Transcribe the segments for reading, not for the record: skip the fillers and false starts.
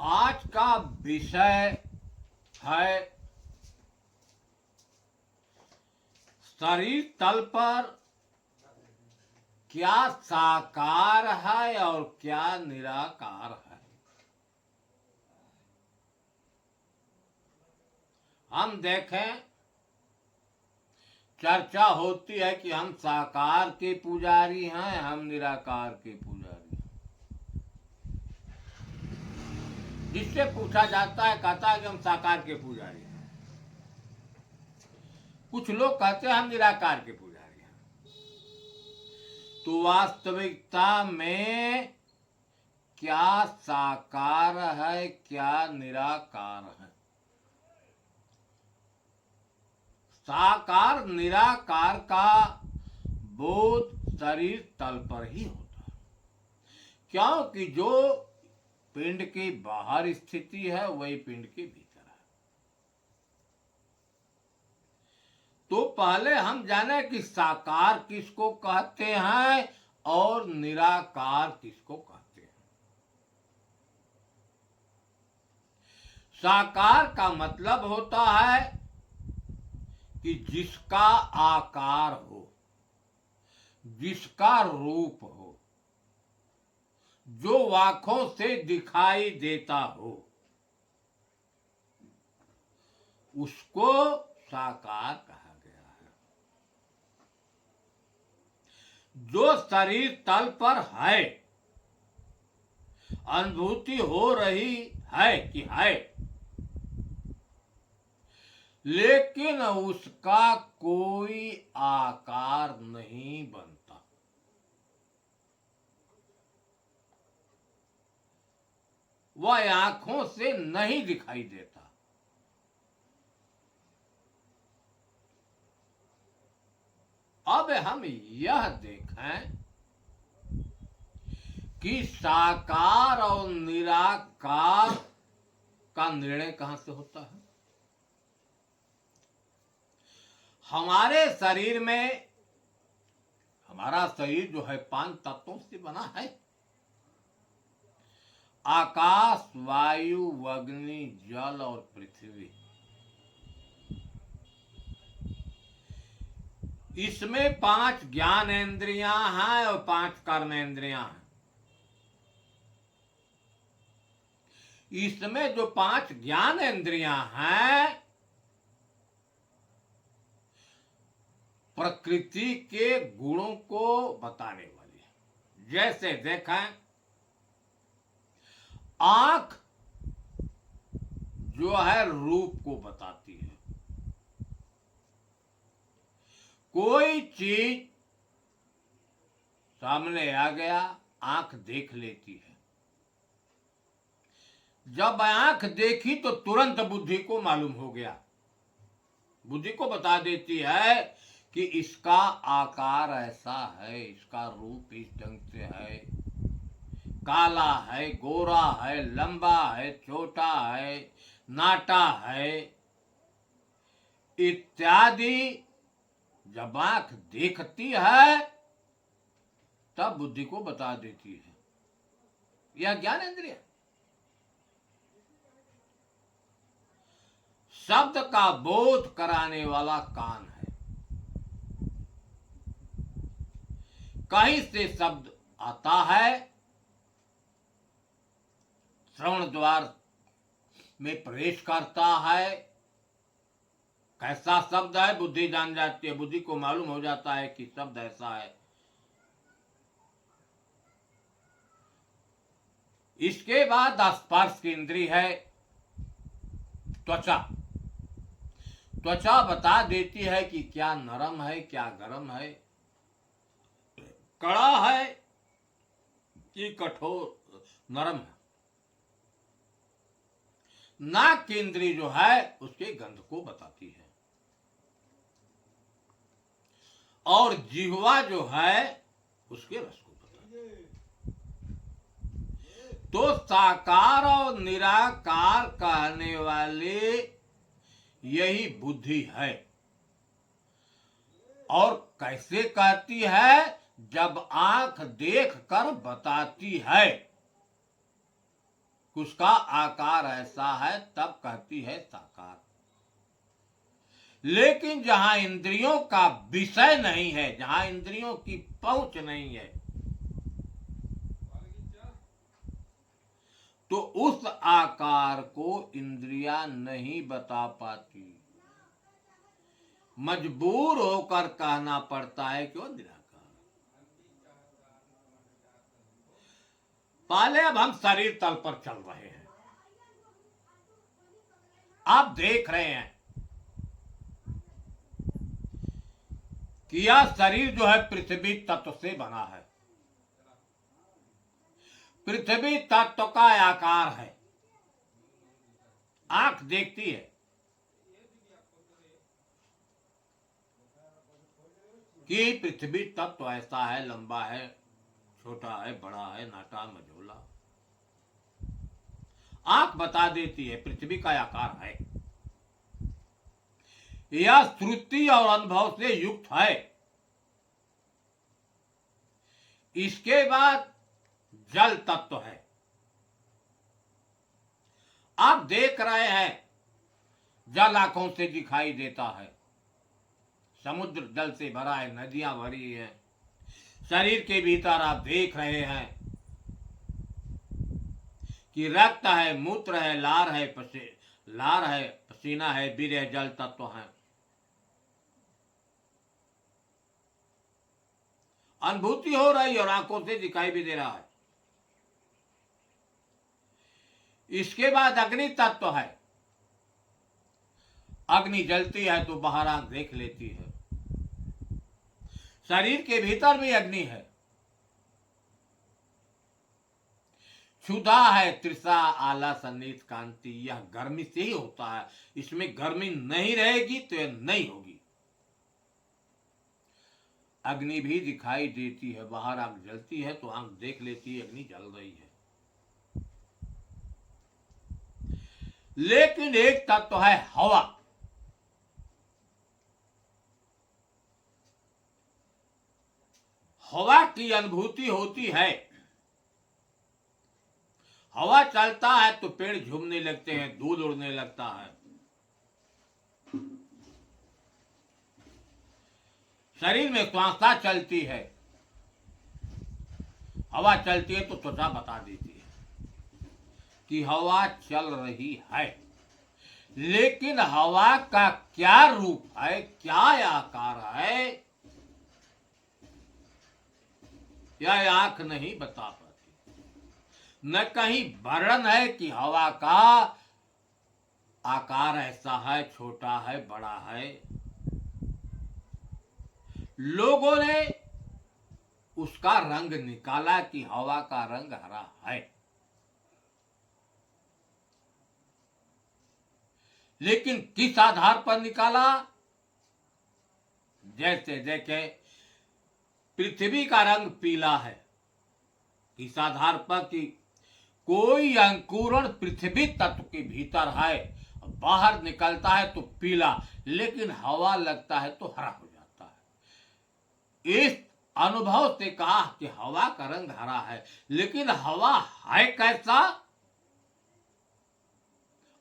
आज का विषय है शरीर तल पर क्या साकार है और क्या निराकार है। हम देखें, चर्चा होती है कि हम साकार के पुजारी हैं, हम निराकार के पुजारी हैं। जिससे पूछा जाता है कहता है कि हम साकार के पुजारी हैं। कुछ लोग कहते हैं हम निराकार के पुजारी हैं। तो वास्तविकता में क्या साकार है, क्या निराकार है। साकार निराकार का बोध शरीर तल पर ही होता है, क्योंकि जो पिंड की बाहर स्थिति है वही पिंड के भीतर है। तो पहले हम जाने कि साकार किसको कहते हैं और निराकार किसको कहते हैं। साकार का मतलब होता है कि जिसका आकार हो, जिसका रूप हो, जो आंखों से दिखाई देता हो, उसको साकार कहा गया है। जो शरीर तल पर है, अनुभूति हो रही है कि है, लेकिन उसका कोई आकार नहीं बनता। वह आंखों से नहीं दिखाई देता। अब हम यह देखें कि साकार और निराकार का निर्णय कहां से होता है। हमारे शरीर में, हमारा शरीर जो है 5 तत्वों से बना है। आकाश, वायु, अग्नि, जल और पृथ्वी। इसमें 5 ज्ञानेंद्रियां हैं और 5 कर्मेंद्रियां हैं। इसमें जो 5 ज्ञानेंद्रियां हैं, प्रकृति के गुणों को बताने वाली है। जैसे देखें, आंख जो है रूप को बताती है। कोई चीज सामने आ गया, आंख देख लेती है। जब आंख देखी तो तुरंत बुद्धि को मालूम हो गया। बुद्धि को बता देती है कि इसका आकार ऐसा है, इसका रूप इस ढंग से है, काला है, गोरा है, लंबा है, छोटा है, नाटा है इत्यादि। जब आंख देखती है तब बुद्धि को बता देती है। यह ज्ञानेंद्रिय। शब्द का बोध कराने वाला कान है। कहीं से शब्द आता है, श्रवण द्वार में प्रवेश करता है। कैसा शब्द है बुद्धि जान जाती है। बुद्धि को मालूम हो जाता है कि शब्द ऐसा है। इसके बाद स्पर्श की इंद्रिय है त्वचा। त्वचा बता देती है कि क्या नरम है, क्या गर्म है, कड़ा है कि कठोर नरम है। नाक की इंद्रिय जो है उसके गंध को बताती है। और जिह्वा जो है उसके रस को बताती है। तो साकार और निराकार कहने वाले यही बुद्धि है। और कैसे कहती है? जब आंख देख कर बताती है। उसका आकार ऐसा है तब कहती है साकार। लेकिन जहां इंद्रियों का विषय नहीं है, जहां इंद्रियों की पहुंच नहीं है, तो उस आकार को इंद्रियां नहीं बता पाती, मजबूर होकर कहना पड़ता है क्यों निराकार। पहले अब हम शरीर तल पर चल रहे हैं, आप देख रहे हैं कि यह शरीर जो है पृथ्वी तत्व से बना है। पृथ्वी तत्व का आकार है, आंख देखती है कि पृथ्वी तत्व ऐसा है, लंबा है, छोटा है, बड़ा है, नाटा मझोला। आंख बता देती है पृथ्वी का आकार है। यह श्रुति और अनुभव से युक्त है। इसके बाद जल तत्व है, आप देख रहे हैं जल आंखों से दिखाई देता है, समुद्र जल से भरा है, नदियां भरी हैं। शरीर के भीतर आप देख रहे हैं कि रक्त है, मूत्र है, लार है, पसीना है, वीर्य, जल तत्व है। अनुभूति हो रही और आंखों से दिखाई भी दे रहा है। इसके बाद अग्नि तत्व है, अग्नि जलती है तो बाहर आंख देख लेती है। शरीर के भीतर भी अग्नि है, क्षुधा है, तृषा, आला, सन्नीत, कांति, यह गर्मी से ही होता है। इसमें गर्मी नहीं रहेगी तो यह नहीं होगी। अग्नि भी दिखाई देती है, बाहर आंख जलती है तो आंख देख लेती है अग्नि जल रही है। लेकिन एक तत्व है हवा, हवा की अनुभूति होती है। हवा चलता है तो पेड़ झूमने लगते हैं, धूल उड़ने लगता है। शरीर में श्वासा चलती है, हवा चलती है तो त्वचा बता देती है कि हवा चल रही है। लेकिन हवा का क्या रूप है, क्या आकार है, यह आंख नहीं बता पाती। न कहीं वर्णन है कि हवा का आकार ऐसा है, छोटा है, बड़ा है। लोगों ने उसका रंग निकाला कि हवा का रंग हरा है, लेकिन किस आधार पर निकाला? जैसे देखे पृथ्वी का रंग पीला है, इस आधार पर कि कोई अंकुरण पृथ्वी तत्व के भीतर है, बाहर निकलता है तो पीला, लेकिन हवा लगता है तो हरा हो जाता है। इस अनुभव से कहा कि हवा का रंग हरा है, लेकिन हवा है कैसा?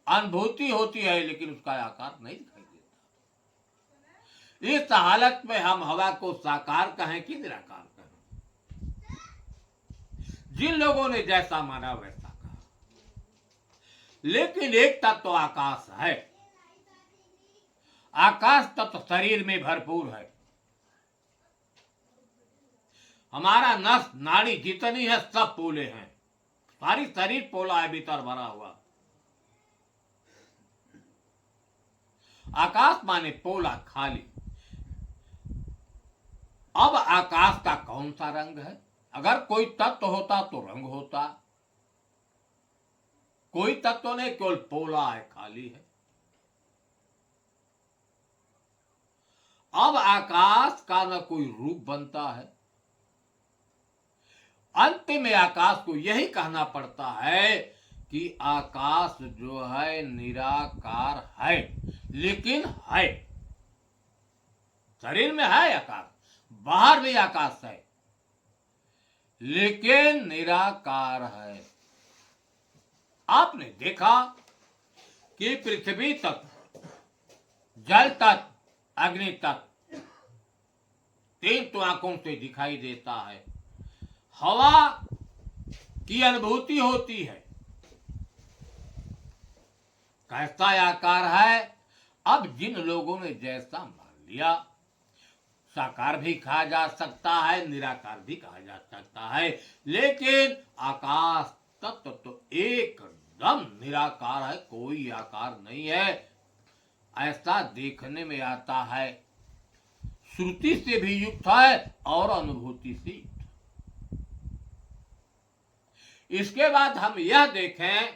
अनुभूति होती है लेकिन उसका आकार नहीं दिखाई देता। इस हालत में हम हवा को साकार कहें कि निराकार कहें? जिन लोगों ने जैसा माना वैसा कहा। लेकिन एक तत्व आकाश है, आकाश तत्व शरीर में भरपूर है। हमारा नस नाड़ी जितनी है सब पोले हैं, सारी शरीर पोला है, भीतर भरा हुआ। आकाश माने पोला, खाली। अब आकाश का कौन सा रंग है? अगर कोई तत्व होता तो रंग होता, कोई तत्व नहीं, केवल पोला है, खाली है। अब आकाश का न कोई रूप बनता है। अंत में आकाश को यही कहना पड़ता है कि आकाश जो है निराकार है, लेकिन है। शरीर में है आकाश, बाहर भी आकाश है, लेकिन निराकार है। आपने देखा कि पृथ्वी तक, जल तक, अग्नि तक तीन तो आंखों से दिखाई देता है। हवा की अनुभूति होती है, कैसा आकार है। अब जिन लोगों ने जैसा मान लिया, साकार भी कहा जा सकता है, निराकार भी कहा जा सकता है, लेकिन आकाश तत्व तो एकदम निराकार है, कोई आकार नहीं है। ऐसा देखने में आता है, श्रुति से भी युक्त है और अनुभूति से युक्त। इसके बाद हम यह देखें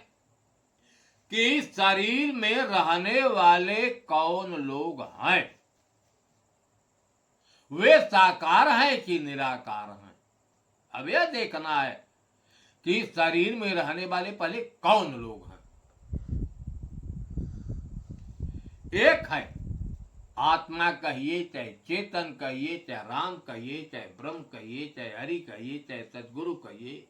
कि शरीर में रहने वाले कौन लोग हैं, वे साकार हैं कि निराकार हैं। अब यह देखना है कि शरीर में रहने वाले पहले कौन लोग हैं। एक है आत्मा कहिए, चाहे चेतन कहिए, चाहे राम कहिए, चाहे ब्रह्म कहिए, चाहे हरि कहिए, चाहे सदगुरु कहिए,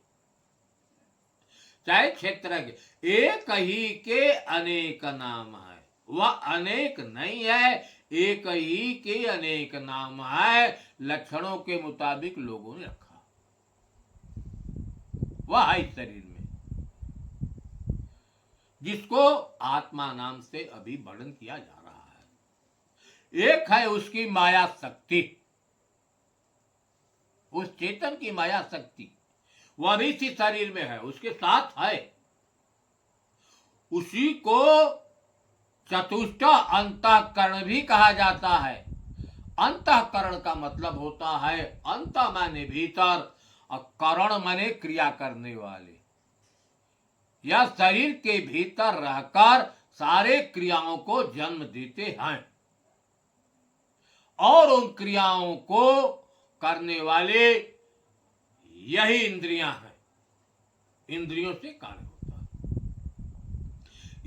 चाहे क्षेत्रज्ञ, एक ही के अनेक नाम है। वह अनेक नहीं है, एक ही के अनेक नाम है, लक्षणों के मुताबिक लोगों ने रखा। वह है शरीर में, जिसको आत्मा नाम से अभी वर्णन किया जा रहा है। एक है उसकी माया शक्ति, उस चेतन की माया शक्ति, वह भी इसी शरीर में है, उसके साथ है। उसी को चतुष्ट अंतःकरण भी कहा जाता है। अंतःकरण का मतलब होता है अंत माने भीतर, और करण माने क्रिया करने वाले। यह शरीर के भीतर रहकर सारे क्रियाओं को जन्म देते हैं और उन क्रियाओं को करने वाले यही इंद्रियां हैं। इंद्रियों से कार्य होता है,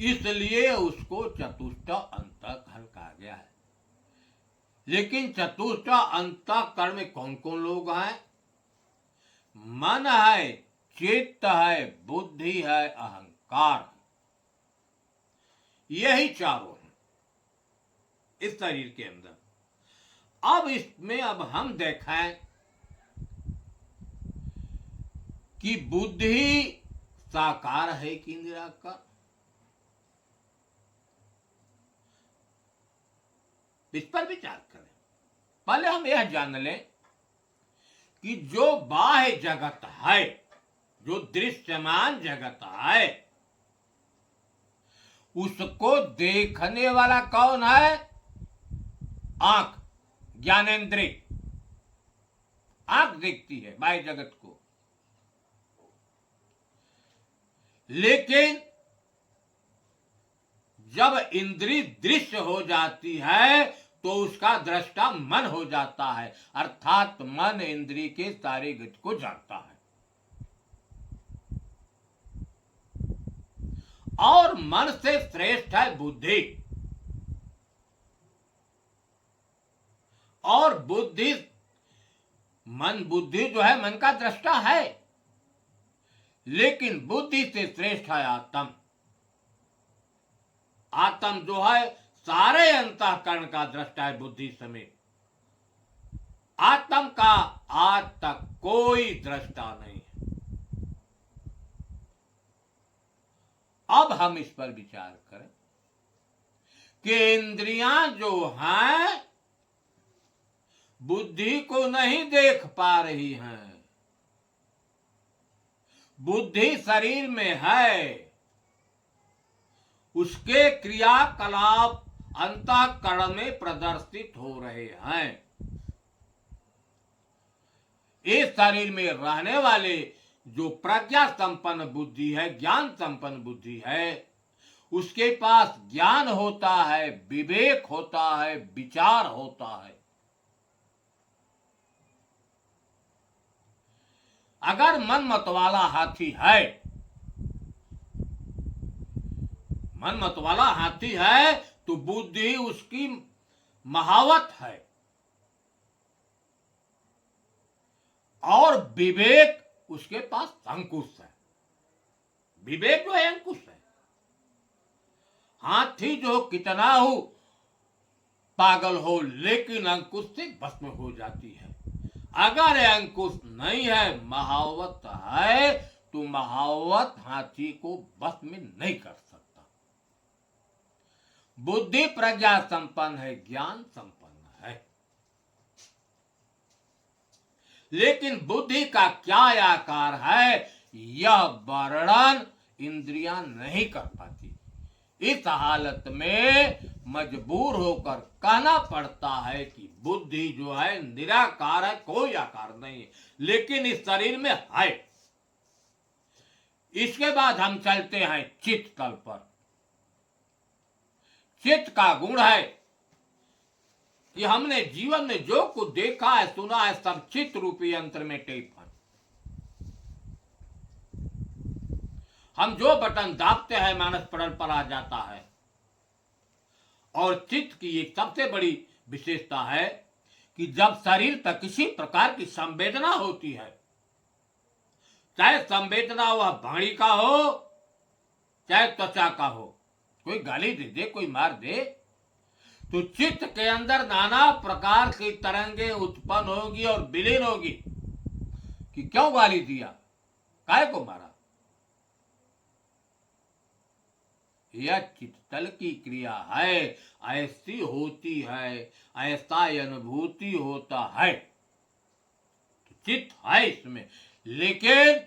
इसलिए उसको चतुष्ट अंतःकरण कहा गया है। लेकिन चतुष्ट अंतःकरण में कौन कौन लोग हैं? मन है, चित्त है, बुद्धि है, अहंकार है। यही चारों हैं इस शरीर के अंदर। अब इसमें हम देखें कि बुद्धि साकार है कि निराकार। इस पर विचार करें। पहले हम यह जान लें कि जो बाह्य जगत है, जो दृश्यमान जगत है, उसको देखने वाला कौन है? आंख, ज्ञानेंद्रिय। आंख देखती है बाह्य जगत को, लेकिन जब इंद्रिय दृश्य हो जाती है तो उसका दृष्टा मन हो जाता है, अर्थात मन इंद्रिय के सारे गति को जानता है। और मन से श्रेष्ठ है बुद्धि, और बुद्धि जो है मन का दृष्टा है, लेकिन बुद्धि से श्रेष्ठ है आत्म। आत्म जो है सारे अंतःकरण का दृष्टा है बुद्धि समेत। आत्म का आज तक कोई दृष्टा नहीं है। अब हम इस पर विचार करें कि इंद्रियां जो हैं बुद्धि को नहीं देख पा रही हैं। बुद्धि शरीर में है, उसके क्रियाकलाप अंतःकरण में प्रदर्शित हो रहे हैं। इस शरीर में रहने वाले जो प्रज्ञा संपन्न बुद्धि है, ज्ञान संपन्न बुद्धि है, उसके पास ज्ञान होता है, विवेक होता है, विचार होता है। अगर मन मतवाला हाथी है, मन मतवाला हाथी है तो बुद्धि उसकी महावत है और विवेक उसके पास अंकुश है। विवेक जो है अंकुश है। हाथी जो कितना हो पागल हो, लेकिन अंकुश से भस्म हो जाती है। अगर ये अंकुश नहीं है, महावत है, तो महावत हाथी को बस में नहीं कर सकता। बुद्धि प्रज्ञा संपन्न है, ज्ञान संपन्न है, लेकिन बुद्धि का क्या आकार है, यह वर्णन इंद्रियां नहीं कर पाती। इस हालत में मजबूर होकर कहना पड़ता है कि बुद्धि जो है निराकार है, कोई आकार नहीं है, लेकिन इस शरीर में है। इसके बाद हम चलते हैं चित्त तल पर। चित्त का गुण है कि हमने जीवन में जो कुछ देखा है, सुना है, सब चित्त रूपी यंत्र में टेप है। हम जो बटन दाबते हैं मानस पटल पर आ जाता है। और चित्त की एक सबसे बड़ी विशेषता है कि जब शरीर पर किसी प्रकार की संवेदना होती है, चाहे संवेदना वह भाड़ी का हो चाहे त्वचा का हो, कोई गाली दे दे, कोई मार दे, तो चित्त के अंदर नाना प्रकार की तरंगे उत्पन्न होगी और विलीन होगी कि क्यों गाली दिया, काय को मारा। यह चित्तल की क्रिया है, ऐसी होती है, ऐसा अनुभूति होता है। तो चित्त है इसमें, लेकिन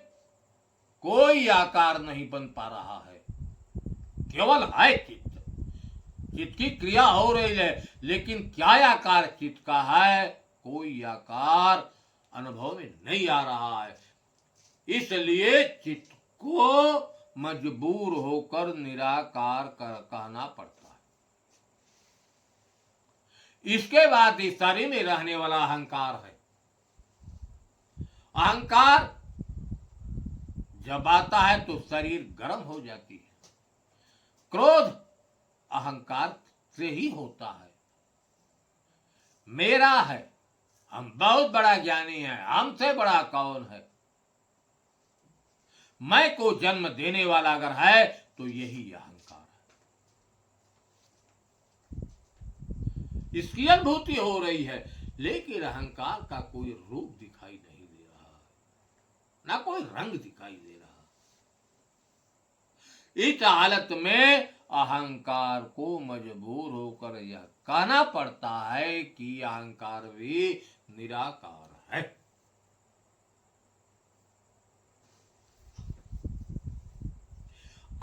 कोई आकार नहीं बन पा रहा है, केवल है चित्त। चित्त की क्रिया हो रही है, लेकिन क्या आकार चित्त का है, कोई आकार अनुभव में नहीं आ रहा है। इसलिए चित्त को मजबूर होकर निराकार कहना पड़ता है। इसके बाद इस शरीर में रहने वाला अहंकार है। अहंकार जब आता है तो शरीर गर्म हो जाती है। क्रोध अहंकार से ही होता है। मेरा है, हम बहुत बड़ा ज्ञानी है, हमसे बड़ा कौन है। मैं को जन्म देने वाला अगर है तो यही अहंकार है। इसकी अनुभूति हो रही है, लेकिन अहंकार का कोई रूप दिखाई नहीं दे रहा, ना कोई रंग दिखाई दे रहा। इस हालत में अहंकार को मजबूर होकर यह कहना पड़ता है कि अहंकार भी निराकार है।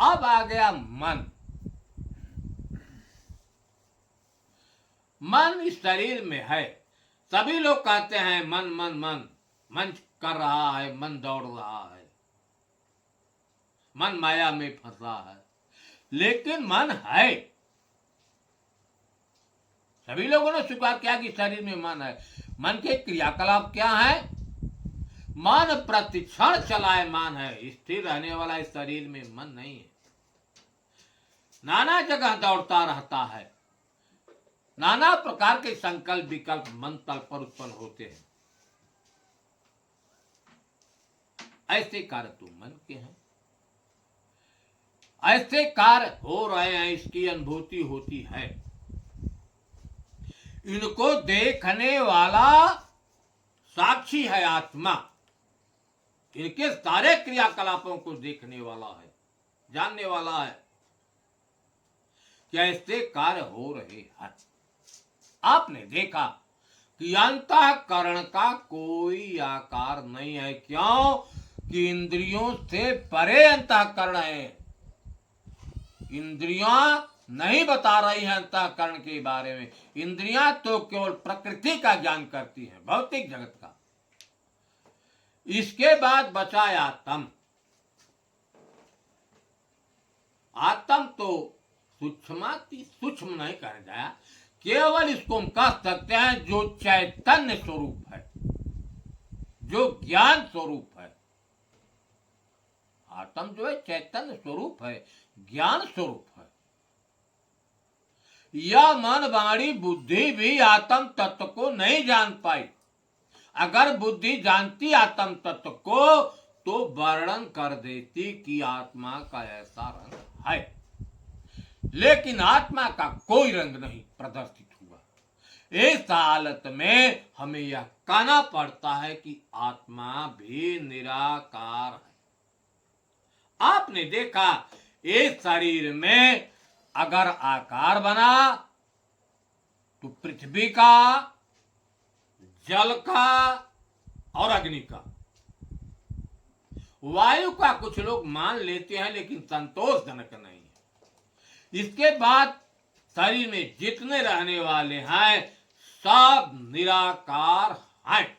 अब आ गया मन। मन इस शरीर में है। सभी लोग कहते हैं मन मन मन, मन कर रहा है, मन दौड़ रहा है, मन माया में फंसा है, लेकिन मन है। सभी लोगों ने स्वीकार किया कि शरीर में मन है। मन के क्रियाकलाप क्या है? मन प्रतिक्षण चलायमान है, स्थिर रहने वाला इस शरीर में मन नहीं है। नाना जगह दौड़ता रहता है, नाना प्रकार के संकल्प विकल्प मन तल पर उत्पन्न होते हैं। ऐसे कार्य तो मन के हैं, ऐसे कार्य हो रहे हैं, इसकी अनुभूति होती है। इनको देखने वाला साक्षी है आत्मा, इनके सारे क्रियाकलापों को देखने वाला है, जानने वाला है कि ऐसे कार्य हो रहे हैं। आपने देखा कि अंतःकरण का कोई आकार नहीं है। क्यों? कि इंद्रियों से परे अंतःकरण है। इंद्रियां नहीं बता रही हैं अंतःकरण के बारे में। इंद्रियां तो केवल प्रकृति का ज्ञान करती हैं, भौतिक जगत का। इसके बाद बचा आत्म। आत्म तो सूक्ष्म नहीं कहा जाया, केवल इसको हम कह सकते हैं जो चैतन्य स्वरूप है, जो ज्ञान स्वरूप है। आत्म जो है चैतन्य स्वरूप है, ज्ञान स्वरूप है। यह मन वाणी बुद्धि भी आत्म तत्व को नहीं जान पाई। अगर बुद्धि जानती आत्म तत्व को तो वर्णन कर देती कि आत्मा का ऐसा रंग है। लेकिन आत्मा का कोई रंग नहीं प्रदर्शित हुआ। इस हालत में हमें यह कहना पड़ता है कि आत्मा भी निराकार है। आपने देखा इस शरीर में अगर आकार बना तो पृथ्वी का, जल का और अग्नि का, वायु का कुछ लोग मान लेते हैं लेकिन संतोषजनक नहीं है। इसके बाद शरीर में जितने रहने वाले हैं सब निराकार हैं।